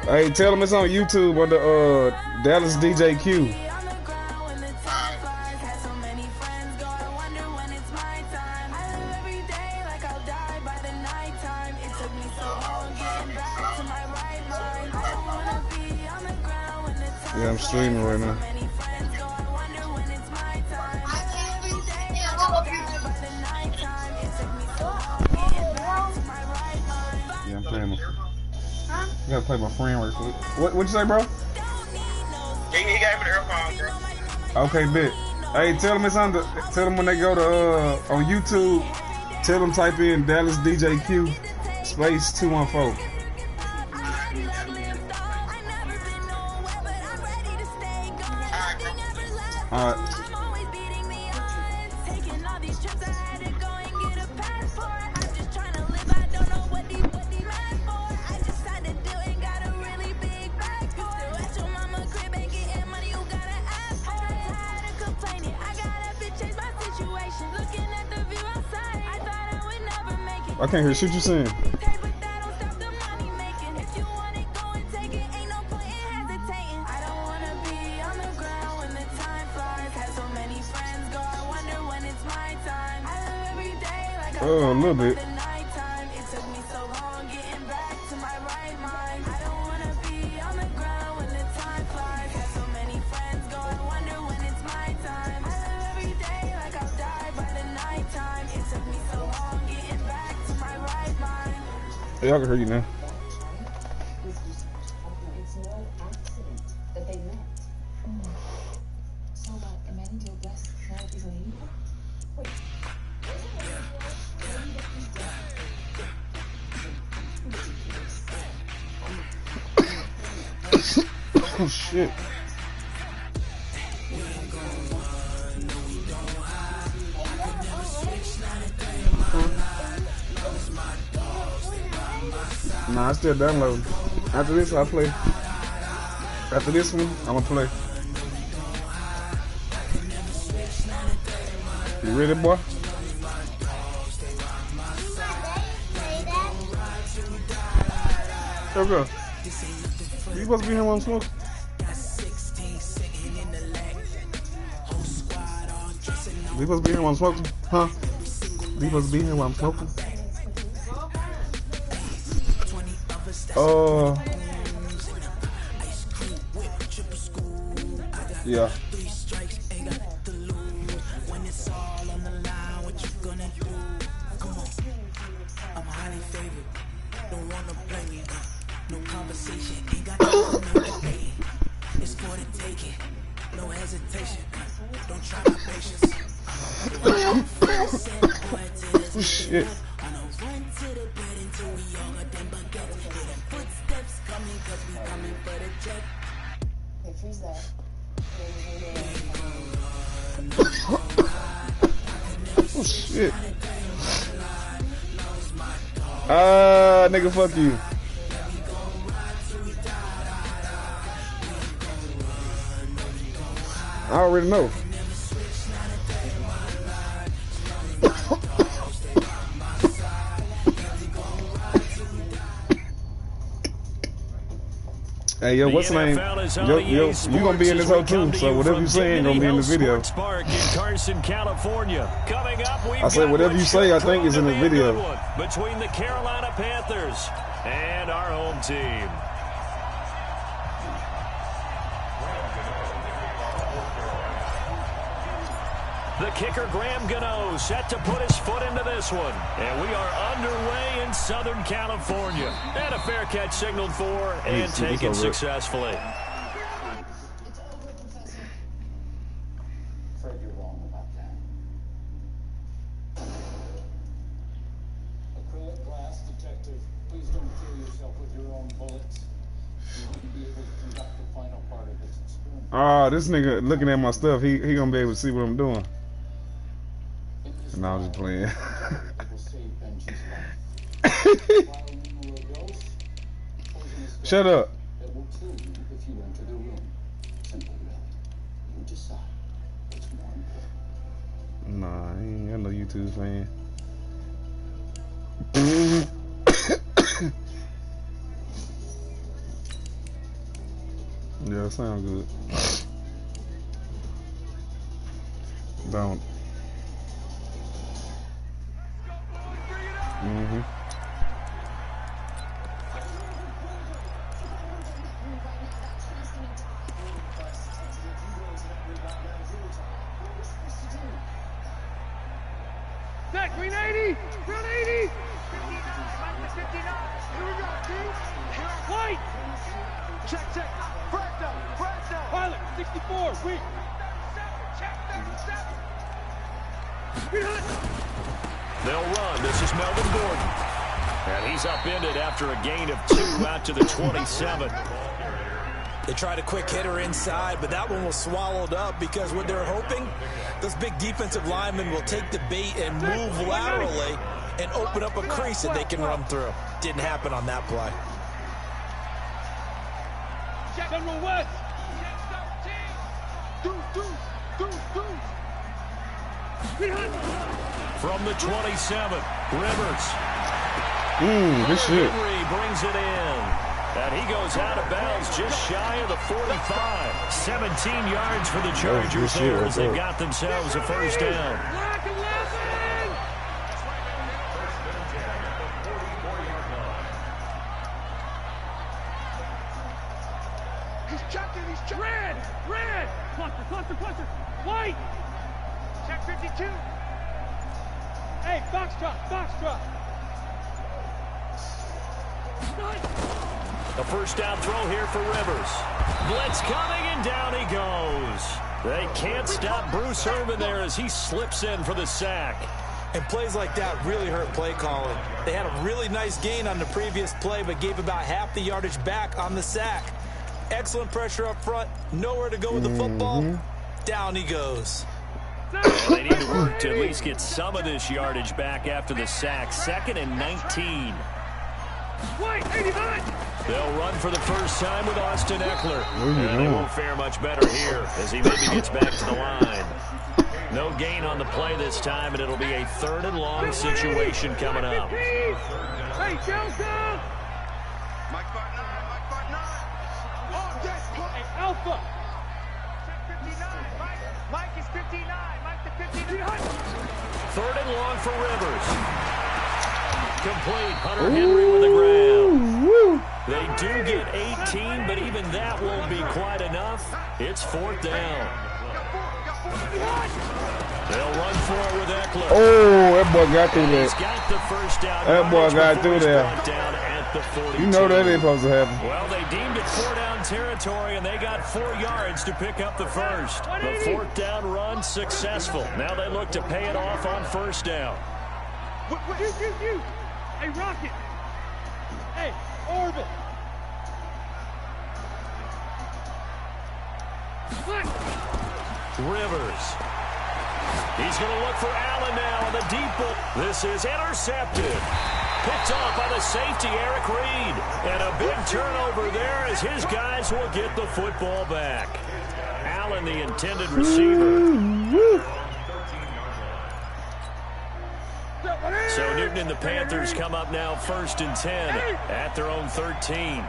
Hey, tell them it's on YouTube on the Dallas DJ Q. Yeah, I'm streaming right now. Yeah, I'm playing my. Huh? You gotta play my friend real quick. What you say, bro? He gave me the earphone, bro. Okay, bet. Hey, tell them it's on the. Tell them when they go to on YouTube. Tell them type in Dallas DJ Q space 214. All right. I can't hear shit you saying. Oh, a little bit. Yeah, I can hear you now. It's no accident that they met. So what? Emmanuel Bless married his lady? Wait. Oh shit. Nah, I still downloading. After this, I play. After this one, I'm gonna play. You ready, boy? There we go. You supposed to be here while I'm smoking? You supposed to be here while I'm smoking? Huh? You supposed to be here while I'm smoking? Yeah. Oh, shit. Oh shit. Nigga, fuck you. I already know. Hey, yo, what's the name? Yo, you gonna be in this whole too, so whatever you say ain't gonna be in the video. Park in Carson, California. Coming up, I said whatever you say, I think is in the video. Between the Carolina Panthers and our home team. The kicker, Graham Gano, set to put his foot into this one. And we are underway in Southern California. And a fair catch signaled for and taken successfully. Afraid you're wrong about that. Acrylic glass detective, please don't kill yourself with your own bullets. You wouldn't be able to conduct the final part of this experiment. Ah, this nigga looking at my stuff, he gonna be able to see what I'm doing. And I was just playing. Shut up. It will kill you if you enter the room. Simple, really. You decide what's more important. Nah, I ain't got no YouTube fan. Yeah, sounds good. Don't. Mm-hmm. Next, green 80! Green 80! 59, minus 59. Here we go, dude. White! Check, check. Fresno, Fresno. Pilot, 64, weak. 37, check 37. Green hot. They'll run. This is Melvin Gordon. And he's upended after a gain of 2 out to the 27. They tried a quick hitter inside, but that one was swallowed up because what they're hoping, those big defensive linemen will take the bait and move laterally and open up a crease that they can run through. Didn't happen on that play. General West. From the 27, Rivers. Good shit. Henry brings it in. And he goes out of bounds just shy of the 45. 17 yards for the Chargers there as they got themselves a first down. Black 11! He's checking, he's checking. Red! Red! Cluster, cluster, cluster. White! Check 52. Hey, box truck, box truck. A first down throw here for Rivers. Blitz coming, and down he goes. They can't stop Bruce Irvin there as he slips in for the sack. And plays like that really hurt play calling. They had a really nice gain on the previous play, but gave about half the yardage back on the sack. Excellent pressure up front. Nowhere to go with the football. Down he goes. Well, they need to work to at least get some of this yardage back after the sack. 2nd and 19. White, 89! They'll run for the first time with Austin Eckler. And they won't fare much better here as he maybe gets back to the line. No gain on the play this time, and it'll be a 3rd and long situation coming up. Hey, Delta! Mike Bartnett, Mike Bartnett. Oh, yes, hey, Alpha! Check 59, Mike is 59, Mike the 59. 3rd and long for Rivers. Complete. Hunter Henry with the grab. They do get 18, but even that won't be quite enough. It's 4th down. They'll run for it with Eckler. Oh, that boy got through there. He's got the first down. That boy got through there. Down at the 42. You know that ain't supposed to happen. Well, they deemed it 4-down territory, and they got 4 yards to pick up the first. The 4th down run successful. Now they look to pay it off on 1st down. You. Hey, Rocket. Hey, Orbit. Rivers. He's going to look for Allen now on the deep ball. This is intercepted. Picked off by the safety, Eric Reed. And a big turnover there as his guys will get the football back. Allen, the intended receiver. So Newton and the Panthers come up now 1st and 10 at their own 13.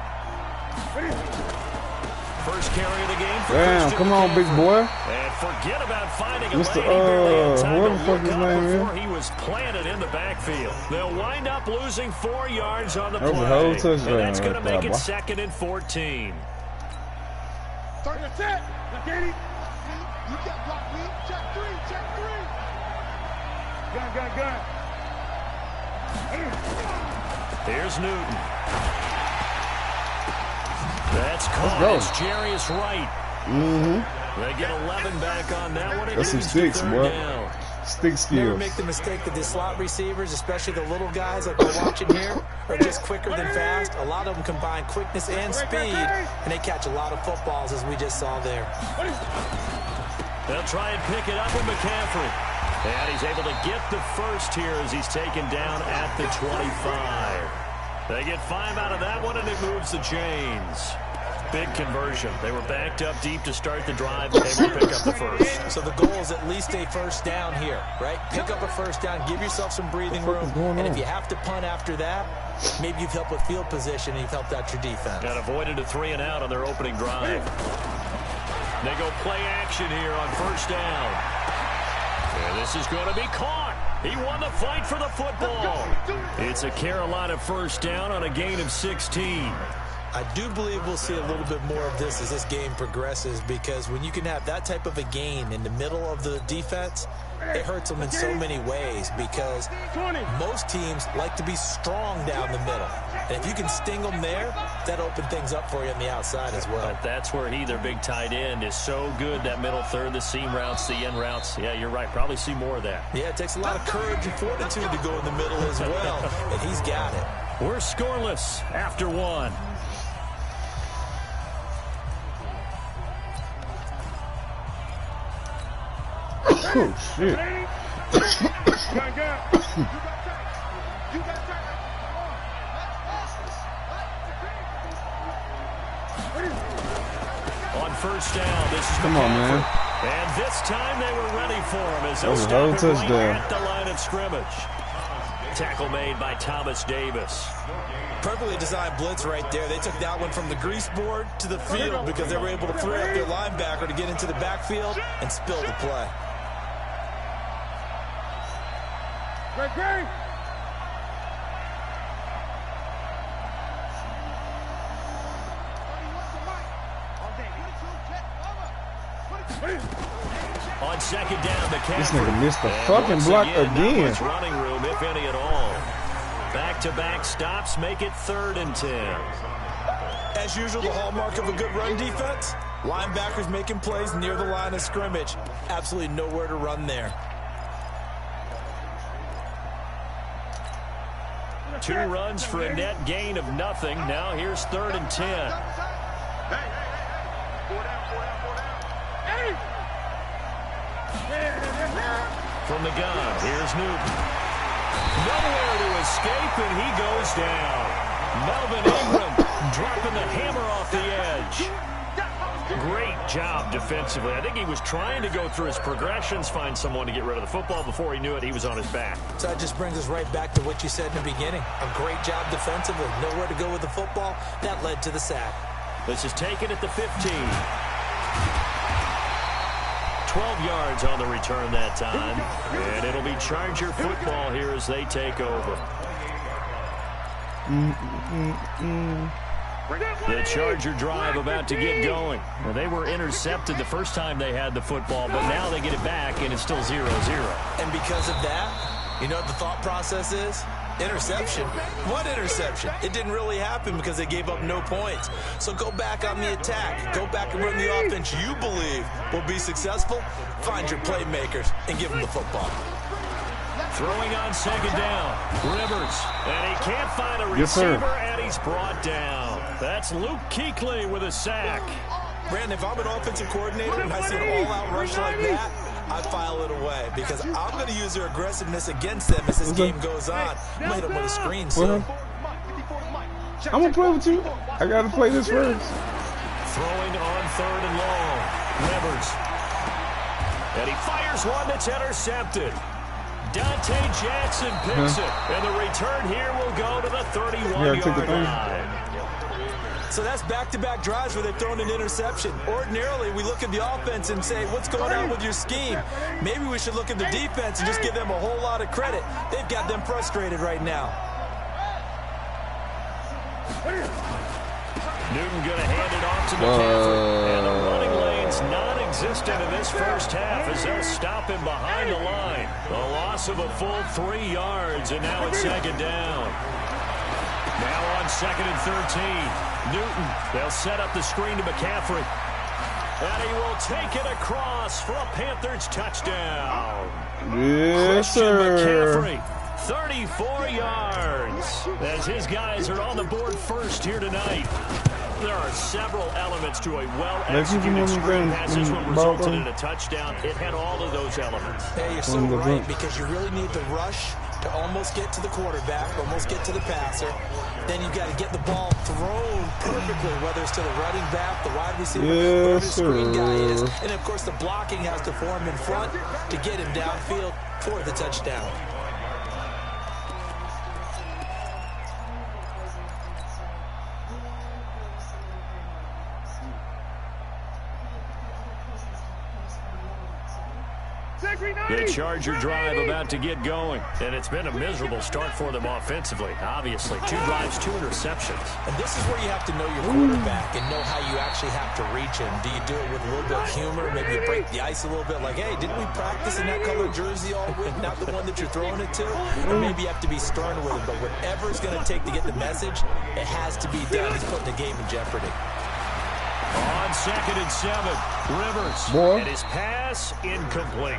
First carry of the game for Damn, come on, big boy. And forget about finding a Mr. lane. What the fuck his name is? Before he was planted in the backfield. They'll wind up losing 4 yards on the play. That was a whole touchdown. And that's going to make it boy. 2nd and 14. Target set. Look at him. You got block me. Check 3. Check 3. Gun. Here's Newton. That's caught. It's Jarius Wright. They get 11 back on that one. That's some sticks, boy. Stick Never skills. make the mistake that the slot receivers, especially the little guys like we're watching here, are just quicker than fast. A lot of them combine quickness and speed, and they catch a lot of footballs, as we just saw there. They'll try and pick it up with McCaffrey. And he's able to get the first here as he's taken down at the 25. They get 5 out of that one, and it moves the chains. Big conversion. They were backed up deep to start the drive, but they will pick up the first. So the goal is at least a first down here, right? Pick up a first down, give yourself some breathing room, and if you have to punt after that, maybe you've helped with field position and you've helped out your defense. And avoided a 3-and-out on their opening drive. They go play action here on first down. And this is going to be caught. He won the fight for the football. It's a Carolina first down on a gain of 16. I do believe we'll see a little bit more of this as this game progresses, because when you can have that type of a gain in the middle of the defense, it hurts them in so many ways, because most teams like to be strong down the middle. And if you can sting them there, that opens things up for you on the outside as well. But that's where their big tight end, is so good, that middle third, the seam routes, the end routes. Yeah, you're right. Probably see more of that. Yeah, it takes a lot of courage and fortitude to go in the middle as well, and he's got it. We're scoreless after one. Oh, shit. On first down, this is Come on, man. And this time they were ready for him as they'll That was a stop it right touchdown. at the line of scrimmage. Tackle made by Thomas Davis. Perfectly designed blitz right there. They took that one from the grease board to the field because they were able to free up their linebacker to get into the backfield and spill the play. On second down, McCaffrey. This nigga missed the And fucking once block again. again. Not much running room, if any at all. Back-to-back stops make it 3rd and 10. As usual, the hallmark of a good run defense, linebackers making plays near the line of scrimmage. Absolutely nowhere to run there. 2 runs for a net gain of nothing. Now here's 3rd and 10. From the gun, here's Newton. Nowhere to escape, and he goes down. Melvin Ingram dropping the hammer off the edge. Great job defensively. I think he was trying to go through his progressions, find someone to get rid of the football. Before he knew it, he was on his back. So that just brings us right back to what you said in the beginning. A great job defensively. Nowhere to go with the football. That led to the sack. This is taken at the 15. 12 yards on the return that time. And it'll be Charger football here as they take over. The Charger drive about to get going. Well, they were intercepted the first time they had the football, but now they get it back, and it's still 0-0. And because of that, you know what the thought process is? Interception. What interception? It didn't really happen because they gave up no points. So go back on the attack. Go back and run the offense you believe will be successful. Find your playmakers and give them the football. Throwing on second down. Rivers. And he can't find a receiver, and he's brought down. That's Luke Kuechly with a sack. Brandon, if I'm an offensive coordinator and I see an all-out rush like that, I file it away because I'm going to use their aggressiveness against them as this game goes on. I'm going to hit them with a screen soon. I'm going to play with you. I got to play this first. Throwing on 3rd and long. Rivers. And he fires one that's intercepted. Dante Jackson picks it. And the return here will go to the 31-yard line. So that's back-to-back drives where they've thrown an interception. Ordinarily, we look at the offense and say, what's going on with your scheme? Maybe we should look at the defense and just give them a whole lot of credit. They've got them frustrated right now. Newton going to hand it off to McCaffrey. And the running lane's non-existent in this first half as they'll stop him behind the line. A loss of a full 3 yards, and now it's second down. Now on 2nd and 13. Newton, they'll set up the screen to McCaffrey. And he will take it across for a Panthers touchdown. Yes, Christian sir. McCaffrey, 34 yards. As his guys are on the board first here tonight. There are several elements to a well-executed screen pass. This one resulted in a touchdown. It had all of those elements. Hey, you're so right, because you really need the rush to almost get to the quarterback, almost get to the passer. then you got to get the ball thrown perfectly, whether it's to the running back, the wide receiver, Yes, whoever the screen guy is. sir. And, of course, the blocking has to form in front to get him downfield for the touchdown. The Charger drive about to get going, and it's been a miserable start for them offensively. Obviously, 2 drives, 2 interceptions. And this is where you have to know your quarterback and know how you actually have to reach him. Do you do it with a little bit of humor? Maybe you break the ice a little bit, like, hey, didn't we practice in that colored jersey all week, not the one that you're throwing it to? Or maybe you have to be stern with him, but whatever it's going to take to get the message, it has to be done. He's putting the game in jeopardy. On 2nd and 7, Rivers. Boy. And his pass incomplete.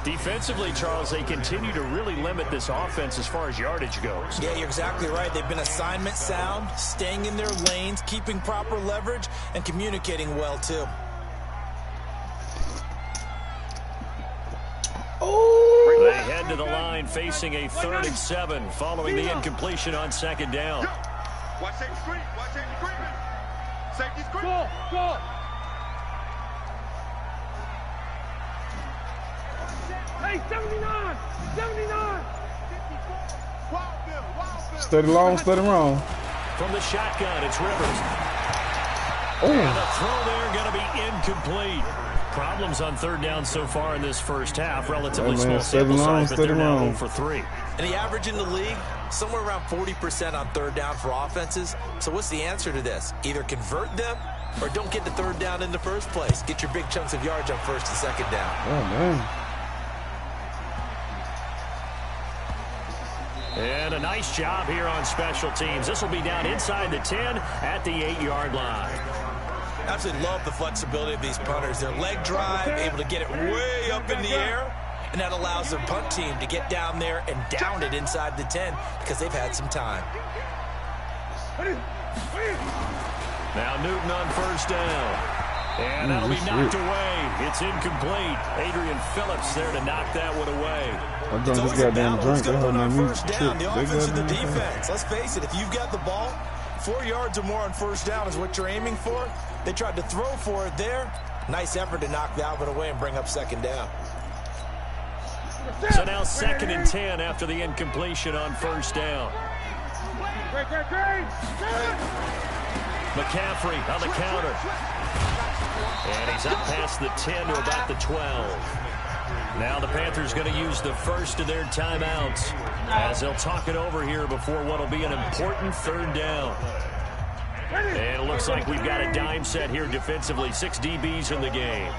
Defensively, Charles, they continue to really limit this offense as far as yardage goes. Yeah, you're exactly right. They've been assignment sound, staying in their lanes, keeping proper leverage, and communicating well, too. They head to the line facing a 3rd and 7 following the incompletion on 2nd down. Watch safety screen. Watch safety screen. Safety screen. Go. Hey, 79. Steady long, steady wrong. From the shotgun, it's Rivers. Oh. And the throw there going to be incomplete. Problems on 3rd down so far in this first half. Relatively small sample size, but they're now 0 for 3. And the average in the league, somewhere around 40% on 3rd down for offenses. So what's the answer to this? Either convert them or don't get the 3rd down in the first place. Get your big chunks of yards on 1st and 2nd down. Oh, man. And a nice job here on special teams. This will be down inside the 10 at the 8-yard line. Absolutely love the flexibility of these punters. Their leg drive, able to get it way up in the air, and that allows their punt team to get down there and down it inside the 10 because they've had some time. Now Newton on 1st down. And that'll be knocked away. It's incomplete. Adrian Phillips there to knock that one away. I done this goddamn drink. They heard my music. The offense and the defense. Let's face it, if you've got the ball, 4 yards or more on 1st down is what you're aiming for. They tried to throw for it there. Nice effort to knock that one away and bring up 2nd down. So now 2nd and 10 after the incompletion on 1st down. McCaffrey on the counter. And he's up past the 10 to about the 12. Now the Panthers going to use the first of their timeouts as they'll talk it over here before what will be an important 3rd down. And it looks like we've got a dime set here defensively. 6 DBs in the game.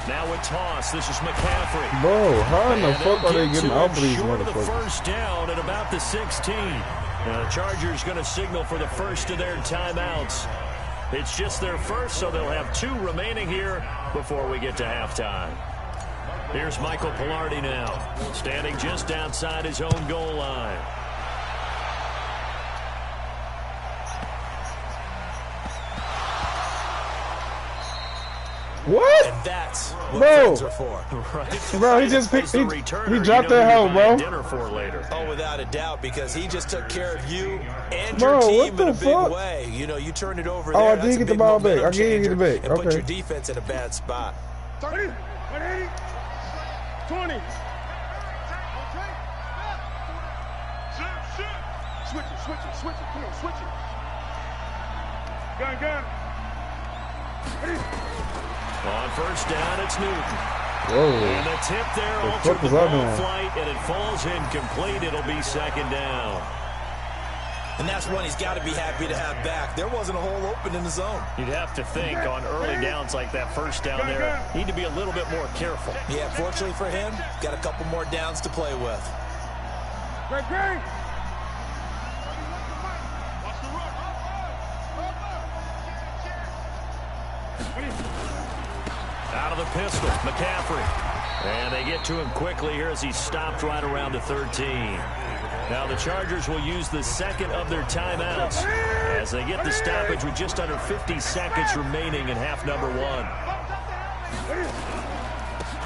Now with toss, this is McCaffrey. Bro, how in the fuck are they get getting off of these short of the motherfuckers? 1st down at about the 16. Now the Chargers going to signal for the first of their timeouts. It's just their first, so they'll have 2 remaining here before we get to halftime. Here's Michael Pilardi now, standing just outside his own goal line. What? And that's what Bro. friends are for. Right. Bro, he just picked, he Returner, dropped you know that hoe, you're buying bro. dinner for later. Oh, without a doubt, because he just took care of you and Bro, your team what in the a big fuck? way. You know, you turn it over Oh, there. I did that's a get the big ball back. momentum I did get it changer back. and put Okay. your defense in a bad spot. 30, 180, 20. Switch it. Come on, switch it. Gun. On 1st down, it's Newton. Whoa. And the tip there The altered fuck the was I ball doing? flight, and it falls incomplete. It'll be 2nd down. And that's one he's got to be happy to have back. There wasn't a hole open in the zone. You'd have to think on early downs like that 1st down there, need to be a little bit more careful. Yeah, fortunately for him, got a couple more downs to play with. Great. Out of the pistol, McCaffrey. And they get to him quickly here as he's stopped right around the 13. Now the Chargers will use the 2nd of their timeouts as they get the stoppage with just under 50 seconds remaining in half number 1.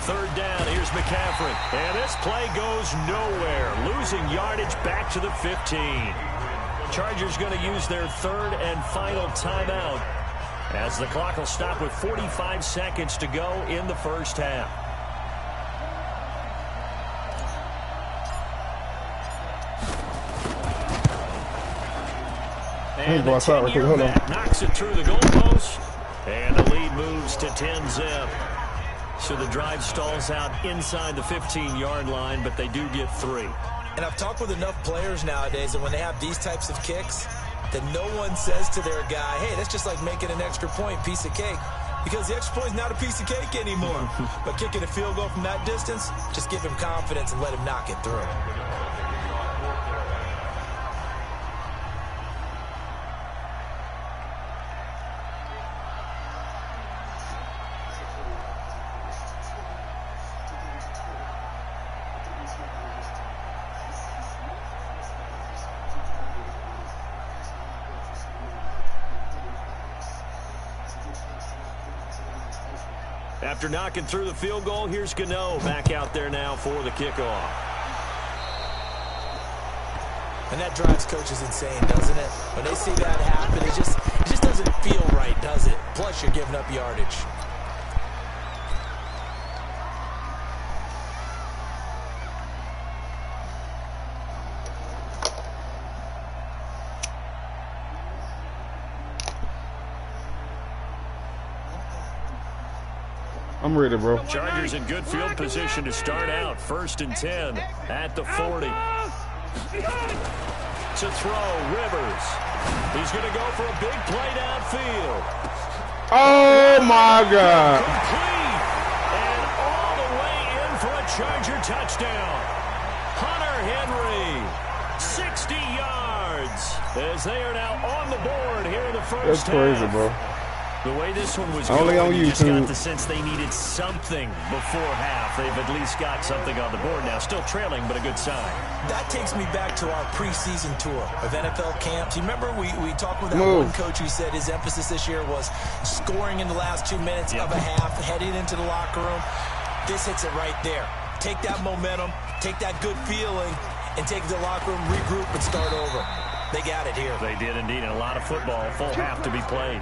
3rd down. Here's McCaffrey. And this play goes nowhere. Losing yardage back to the 15. Chargers going to use their 3rd and final timeout as the clock will stop with 45 seconds to go in the first half. And the 10-year vet knocks it through the goalpost. And the lead moves to 10-zip. So the drive stalls out inside the 15-yard line, but they do get 3. And I've talked with enough players nowadays that when they have these types of kicks, that no one says to their guy, hey, that's just like making an extra point, piece of cake. Because the extra point is not a piece of cake anymore. But kicking a field goal from that distance, just give him confidence and let him knock it through. After knocking through the field goal, here's Gano back out there now for the kickoff. And that drives coaches insane, doesn't it? When they see that happen, it just doesn't feel right, does it? Plus, you're giving up yardage. I'm ready, bro. Chargers in good field position to start out. 1st and 10 at the 40. To throw, Rivers. He's going to go for a big play downfield. Oh, my God. Complete. And all the way in for a Charger touchdown. Hunter Henry, 60 yards. As they are now on the board here in the first half. That's crazy, bro. The way this one was only going, on you just got YouTube. the sense they needed something before half. They've at least got something on the board now. Still trailing, but a good sign. That takes me back to our preseason tour of NFL camps. You remember we talked with that one coach who said his emphasis this year was scoring in the last 2 minutes of a half, heading into the locker room. This hits it right there. Take that momentum, take that good feeling, and take the locker room, regroup, and start over. They got it here. They did indeed, and a lot of football, full half to be played.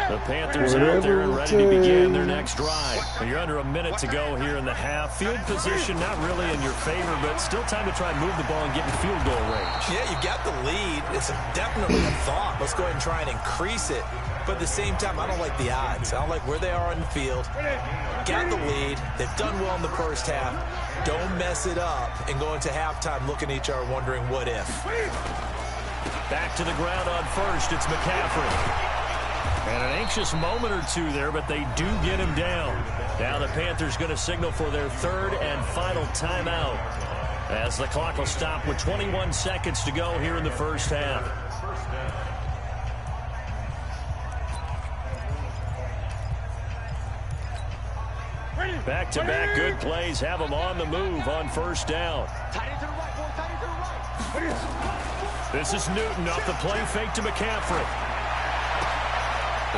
The Panthers out there and ready to begin their next drive. You're under a minute to go here in the half. Field position not really in your favor, but still time to try and move the ball and get in field goal range. Yeah, you got the lead. It's definitely a thought. Let's go ahead and try and increase it. But at the same time, I don't like the odds. I don't like where they are on the field. Got the lead. They've done well in the first half. Don't mess it up and go into halftime looking at each other wondering what if. Back to the ground on 1st. It's McCaffrey. And an anxious moment or two there, but they do get him down. Now the Panthers going to signal for their 3rd and final timeout as the clock will stop with 21 seconds to go here in the first half. Back-to-back good plays have them on the move on 1st down. This is Newton off the play fake to McCaffrey.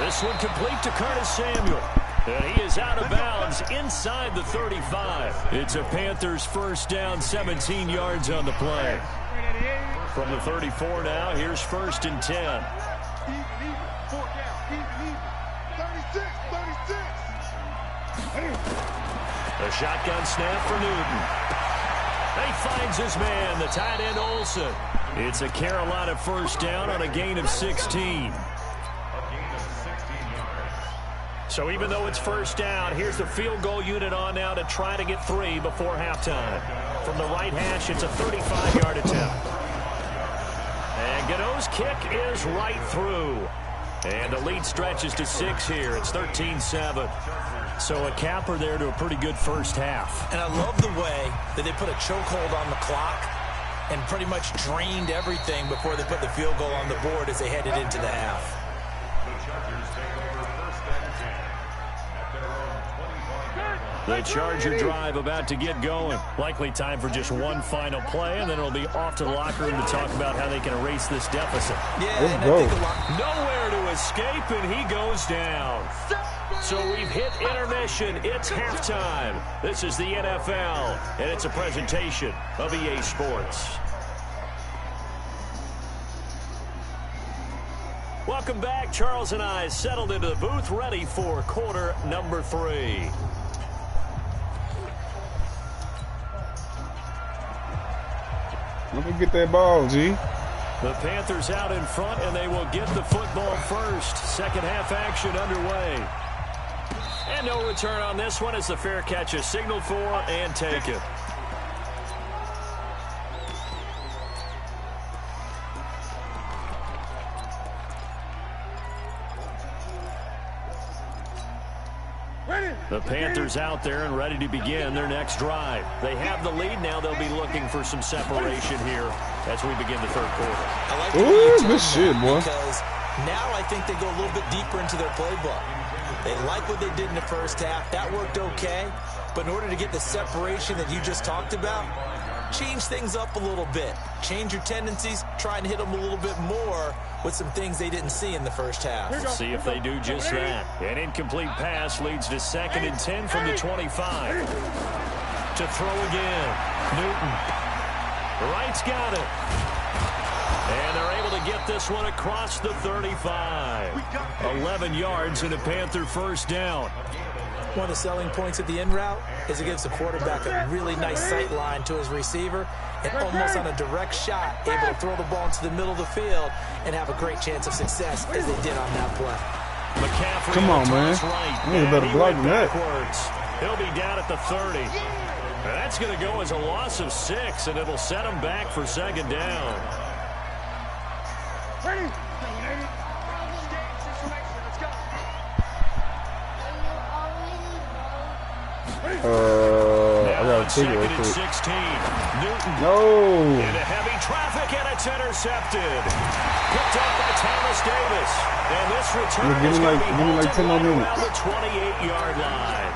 This one complete to Curtis Samuel. And he is out of bounds inside the 35. It's a Panthers 1st down, 17 yards on the play. From the 34 now, here's 1st and 10. A shotgun snap for Newton. He finds his man, the tight end Olsen. It's a Carolina 1st down on a gain of 16. So even though it's 1st down, here's the field goal unit on now to try to get 3 before halftime. From the right hash, it's a 35-yard attempt. And Gano's kick is right through. And the lead stretches to 6 here. It's 13-7. So a capper there to a pretty good first half. And I love the way that they put a chokehold on the clock and pretty much drained everything before they put the field goal on the board as they headed into the half. The Charger drive about to get going. Likely time for just one final play, and then it'll be off to the locker room to talk about how they can erase this deficit. Yeah, let's and go. I think Nowhere to escape, and he goes down. So we've hit intermission. It's halftime. This is the NFL, and it's a presentation of EA Sports. Welcome back. Charles and I settled into the booth, ready for quarter number 3. Let me get that ball, G. The Panthers out in front, and they will get the football first. Second half action underway. And no return on this one as the fair catch is signaled for and taken. The Panthers out there and ready to begin their next drive. They have the lead now. They'll be looking for some separation here as we begin the third quarter. I like Ooh, good shit, boy. Because now I think they go a little bit deeper into their playbook. They like what they did in the first half. That worked okay. But in order to get the separation that you just talked about, change things up a little bit. Change your tendencies. Try and hit them a little bit more with some things they didn't see in the first half. We'll see if they do just that. An incomplete pass leads to 2nd and 10 from the 25. To throw again. Newton. Wright's got it. And they're able to get this one across the 35. 11 yards and a Panther first down. One of the selling points of the in route is it gives the quarterback a really nice sight line to his receiver and almost on a direct shot able to throw the ball into the middle of the field and have a great chance of success as they did on that play. McCaffrey Come on, man. right. You better block that. He'll be down at the 30. And that's going to go as a loss of 6, and it'll set him back for 2nd down. Ready? I gotta take it real quick. 16. Newton. No. Into heavy traffic, and it's intercepted. Picked up by Thomas Davis. And this return Give me is like- going to be give me like 10 more halted right minutes. around the 28-yard line.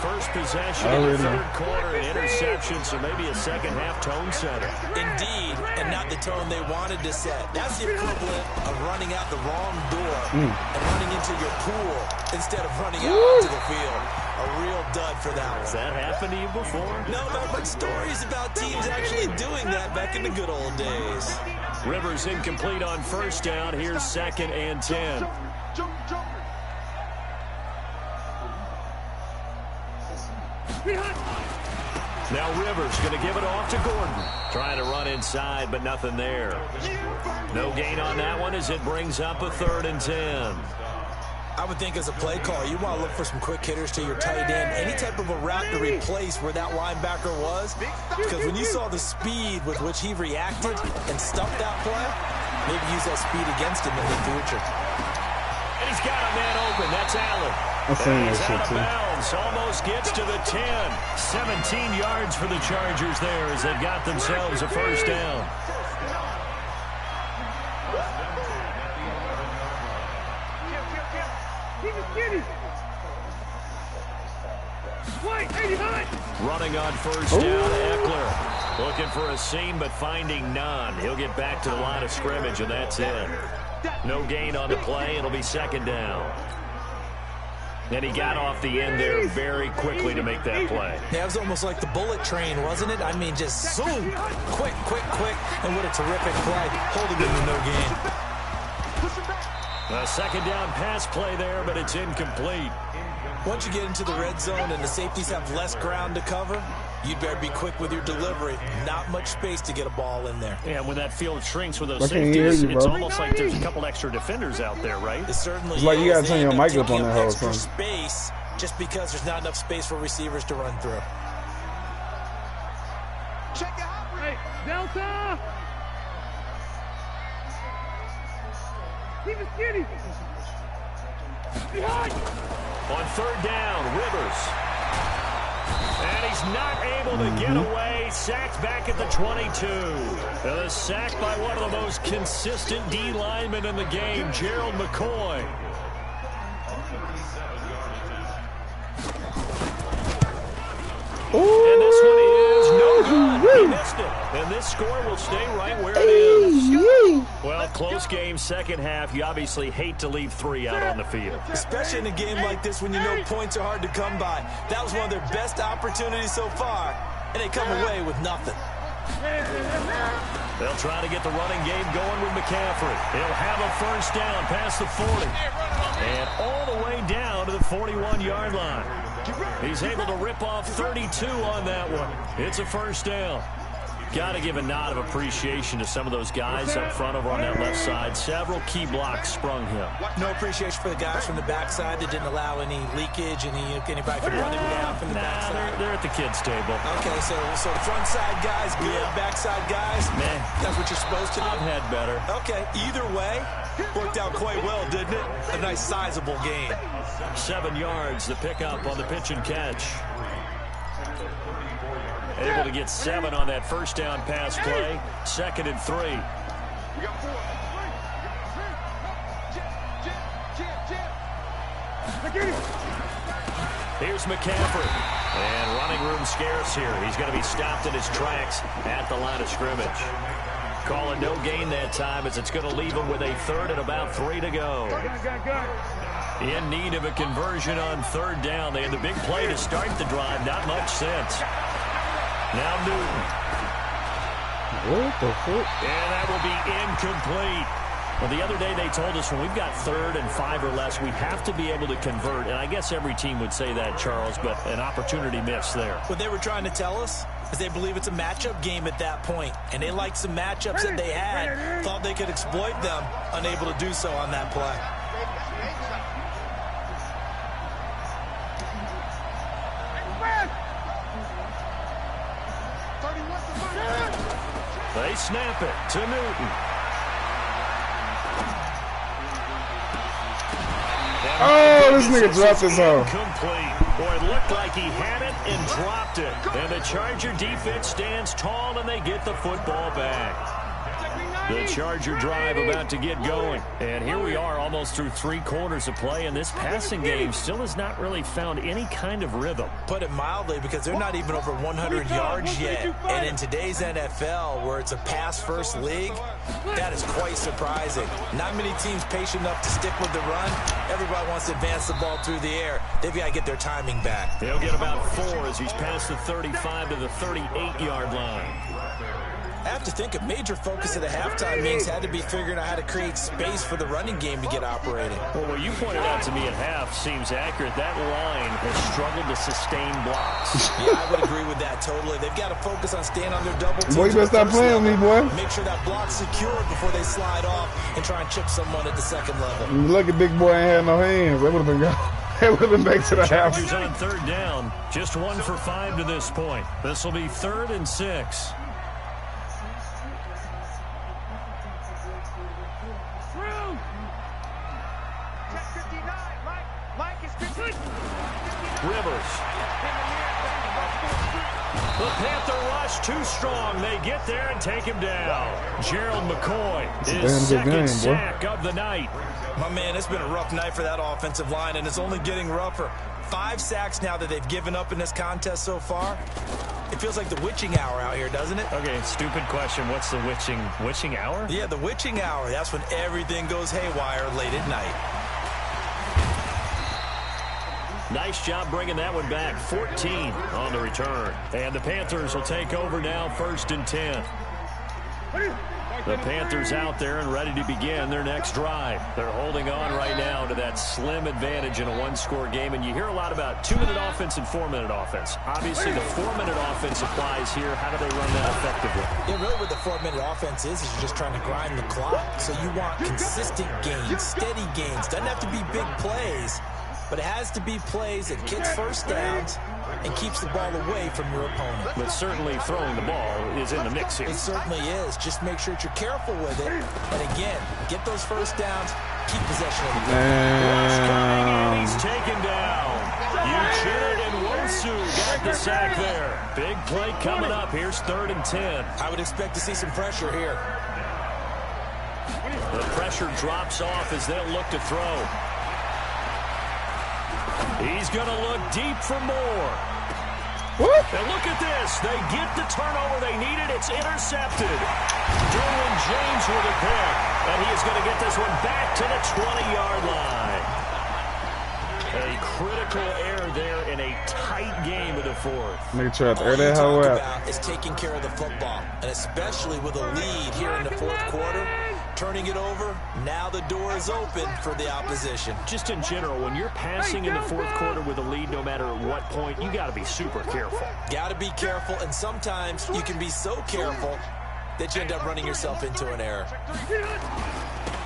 First possession I in the already know. third quarter, an interception, so maybe a second-half tone setter. Indeed, and not the tone they wanted to set. That's the equivalent of running out the wrong door and running into your pool instead of running out onto the field. A real dud for that Has one. that happened to you before? No, but stories about teams actually doing that back in the good old days. Rivers incomplete on first down. Here's 2nd and 10. Now Rivers going to give it off to Gordon. Trying to run inside, but nothing there. No gain on that one as it brings up a 3rd and 10. I would think as a play caller, you want to look for some quick hitters to your tight end. Any type of a route to replace where that linebacker was. Because when you saw the speed with which he reacted and stuffed that play, maybe use that speed against him in the future. And he's got a man open. That's Allen. I'm saying He's that out shit of too. bounds. Almost gets to the 10. 17 yards for the Chargers there as they've got themselves a first down. Running on first down, Eckler. Looking for a seam, but finding none. He'll get back to the line of scrimmage, and that's it. No gain on the play. It'll be 2nd down. And he got off the end there very quickly to make that play. Yeah, it was almost like the bullet train, wasn't it? I mean, just zoom, quick, and what a terrific play, holding him to no gain. A 2nd down pass play there, but it's incomplete. Once you get into the red zone and the safeties have less ground to cover, you'd better be quick with your delivery. Not much space to get a ball in there. Yeah, when that field shrinks with those I can't hear safeties, you, it's bro. almost like there's a couple extra defenders out there, right? It certainly It's like you gotta is. turn They your end up mic up on taking that whole extra thing. space just because there's not enough space for receivers to run through. Check it out. Hey, Delta! Keep it skinny. Behind! On 3rd down, Rivers. And he's not able to get away. Sacked back at the 22. And a sack by one of the most consistent D linemen in the game, Gerald McCoy. And this one is no good. He missed it. And this score will stay right where it is. Well, close game, second half. You obviously hate to leave 3 out on the field. Especially in a game like this when you know points are hard to come by. That was one of their best opportunities so far, and they come away with nothing. They'll try to get the running game going with McCaffrey. He'll have a first down past the 40. And all the way down to the 41-yard line. He's able to rip off 32 on that one. It's a first down. Got to give a nod of appreciation to some of those guys up front over on that left side. Several key blocks sprung him. No appreciation for the guys from the backside that didn't allow any leakage, anybody from running down from the backside. They're at the kids' table. Okay, so front side guys good, backside guys, man, that's what you're supposed to do. I've had better. Okay, either way, worked out quite well, didn't it? A nice sizable gain. 7 yards to pick up on the pitch and catch. Able to get 7 on that first down pass play. 2nd and 3. Here's McCaffrey. And running room scarce here. He's going to be stopped in his tracks at the line of scrimmage. Call it no gain that time as it's going to leave him with a 3rd and about 3 to go. In need of a conversion on 3rd down. They had the big play to start the drive. Not much sense. Now Newton. What the fuck? And that will be incomplete. Well, the other day they told us when we've got 3rd and 5 or less, we have to be able to convert. And I guess every team would say that, Charles, but an opportunity missed there. What they were trying to tell us is they believe it's a matchup game at that point. And they liked some matchups that they had, thought they could exploit them, unable to do so on that play. They snap it to Newton. Oh, this nigga dropped his own. Complete. Boy, it looked like he had it and dropped it. And the Charger defense stands tall and they get the football back. The Charger drive about to get going. And here we are almost through 3 quarters of play, and this passing game still has not really found any kind of rhythm. Put it mildly, because they're not even over 100 yards yet. And in today's NFL, where it's a pass-first league, that is quite surprising. Not many teams patient enough to stick with the run. Everybody wants to advance the ball through the air. They've got to get their timing back. They'll get about 4 as he's past the 35 to the 38-yard line. I have to think a major focus of the halftime meetings had to be figuring out how to create space for the running game to get operating. Well, what you pointed out to me at half seems accurate. That line has struggled to sustain blocks. Yeah, I would agree with that totally. They've got to focus on staying on their double teams. Boy, you better stop playing with me, boy. Make sure that block's secured before they slide off and try and chip someone at the 2nd level. Lucky big boy ain't had no hands. That would have been gone. That would have been back to the house. Chargers on 3rd down. Just 1 for 5 to this point. This will be 3rd and 6. Rivers. The Panther rush too strong. They get there and take him down. Gerald McCoy, his 2nd sack of the night. My man, it's been a rough night for that offensive line, and it's only getting rougher. 5 sacks now that they've given up in this contest so far. It feels like the witching hour out here, doesn't it? Okay, stupid question. What's the witching hour? Yeah, the witching hour. That's when everything goes haywire late at night. Nice job bringing that one back. 14 on the return. And the Panthers will take over now, 1st and 10. The Panthers out there and ready to begin their next drive. They're holding on right now to that slim advantage in a 1-score game. And you hear a lot about 2-minute offense and 4-minute offense. Obviously, the 4-minute offense applies here. How do they run that effectively? Yeah, really what the 4-minute offense is you're just trying to grind the clock. So you want consistent gains, steady gains. Doesn't have to be big plays, but it has to be plays that gets first downs and keeps the ball away from your opponent. But certainly throwing the ball is in the mix here. It certainly is. Just make sure that you're careful with it. And again, get those first downs, keep possession of the ball. And he's taken down. Uchenna and Wosu got the sack there. Big play coming up. Here's 3rd and 10. I would expect to see some pressure here. The pressure drops off as they'll look to throw. He's going to look deep for more. What? And look at this. They get the turnover they needed. It's intercepted. Derwin James with a pick. And he is going to get this one back to the 20-yard line. A critical error there in a tight game of the fourth. Nigga tried to air All you that hoe talk out. about is taking care of the football, and especially with a lead here in the fourth quarter, turning it over, now the door is open for the opposition. Just in general, when you're passing in the fourth quarter with a lead, no matter at what point, you got to be super careful. Got to be careful, and sometimes you can be so careful that you end up running yourself into an error.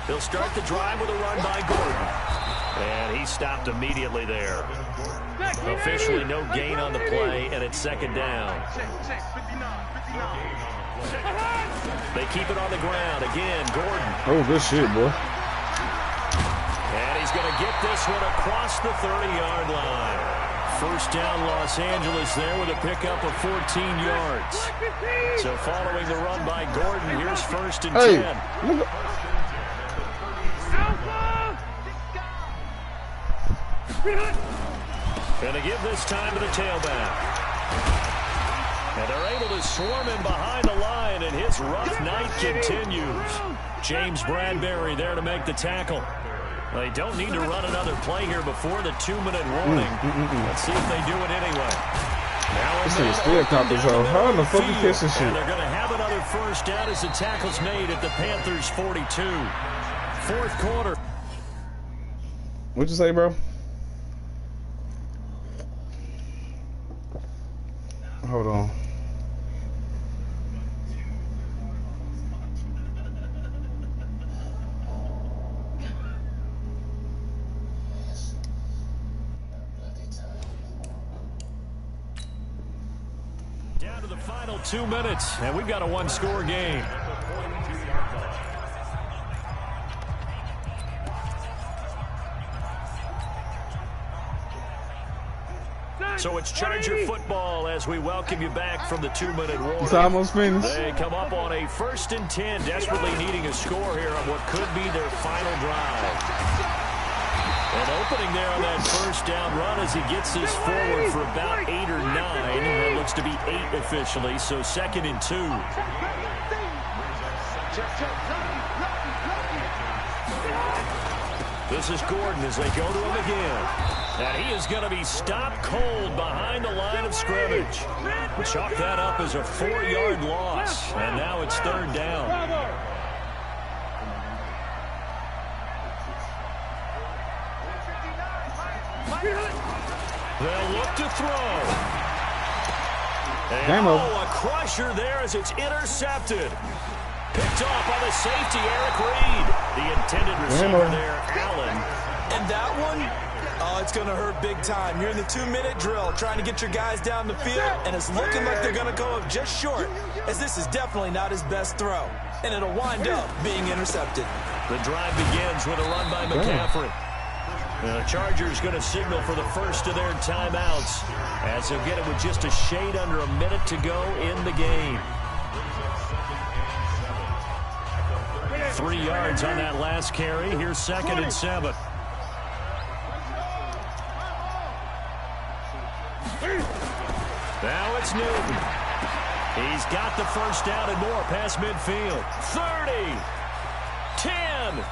They'll start the drive with a run by Gordon. And he stopped immediately there. Officially no gain on the play, and it's second down. They keep it on the ground. Again, Gordon. Oh, good shit, boy. And he's going to get this one across the 30-yard line. First down, Los Angeles there with a pickup of 14 yards. So following the run by Gordon, here's first and 10. Look. Gonna give this time to the tailback. And they're able to swarm him behind the line, and his rough night continues. James Bradbury there to make the tackle. They don't need to run another play here before the 2-minute warning. Let's see if they do it anyway. This nigga still caught this hoe. How in the fuck you catch this shit? And they're going to have another first down as the tackle's made at the Panthers' 42. Fourth quarter. What'd you say, bro? Hold on. Down to the final 2 minutes, and we've got a one-score game. So it's Charger football as we welcome you back from the 2-minute warning. It's almost finished. They come up on a 1st and 10, desperately needing a score here on what could be their final drive. And opening there on that first down run as he gets this forward for about 8 or 9. That looks to be 8 officially, so 2nd and 2. This is Gordon as they go to him again. And he is going to be stopped cold behind the line of scrimmage. Chalk that up as a 4-yard loss. And now it's 3rd down. They'll look to throw. And a crusher there as it's intercepted. Picked off by the safety, Eric Reed. The intended receiver there, Allen. And that one, oh, it's going to hurt big time. You're in the 2-minute drill trying to get your guys down the field, and it's looking like they're going to go up just short, as this is definitely not his best throw. And it'll wind up being intercepted. The drive begins with a run by McCaffrey. The Chargers going to signal for the first of their timeouts as they'll get it with just a shade under a minute to go in the game. 3 yards on that last carry. Here's 2nd and 7. Now it's Newton. He's got the first down and more past midfield. 30, 10,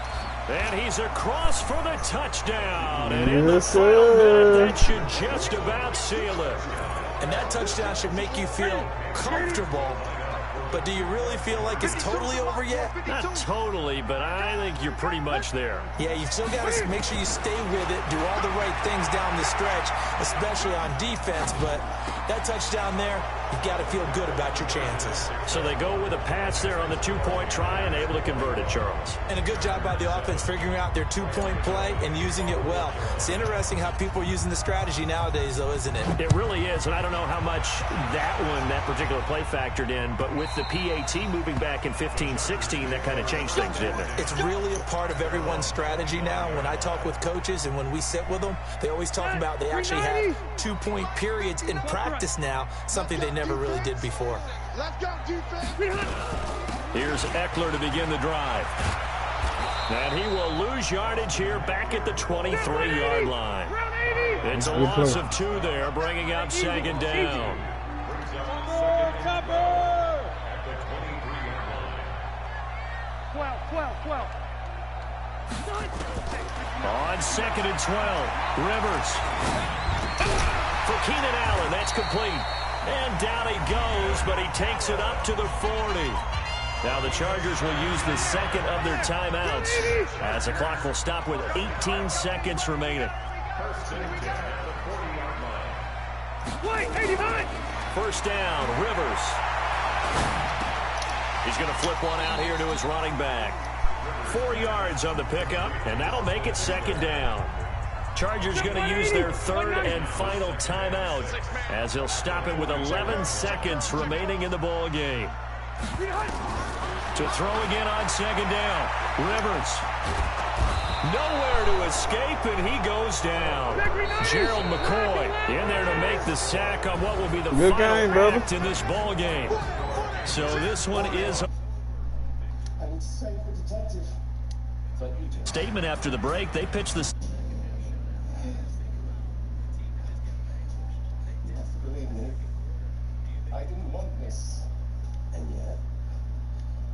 and he's across for the touchdown. And in the final minute, that should just about seal it. And that touchdown should make you feel comfortable. But do you really feel like it's totally over yet? Not totally, but I think you're pretty much there. Yeah, you've still got to make sure you stay with it, do all the right things down the stretch, especially on defense. But that touchdown there, you've got to feel good about your chances. So they go with a pass there on the 2-point try and able to convert it, Charles. And a good job by the offense figuring out their 2-point play and using it well. It's interesting how people are using the strategy nowadays, though, isn't it? It really is, and I don't know how much that particular play factored in, but with the PAT moving back in 15-16, that kind of changed things, didn't it? It's really a part of everyone's strategy now. When I talk with coaches and when we sit with them, they always talk about they actually have 2-point periods in practice now, something they never really did before. Here's Eckler to begin the drive. And he will lose yardage here back at the 23-yard line. It's a loss of 2 there, bringing up 2nd down. 12. On 2nd and 12, Rivers. For Keenan Allen, that's complete. And down he goes, but he takes it up to the 40. Now the Chargers will use the second of their timeouts as the clock will stop with 18 seconds remaining. Wait, 89! First down, Rivers. He's going to flip one out here to his running back. 4 yards on the pickup, and that'll make it second down. Chargers going to use their third and final timeout as they'll stop it with 11 seconds remaining in the ball game. To throw again on second down. Rivers. Nowhere to escape, and he goes down. Gerald McCoy in there to make the sack on what will be the Good final game, brother. act in this ball game. So this one is statement after the break. They pitch this.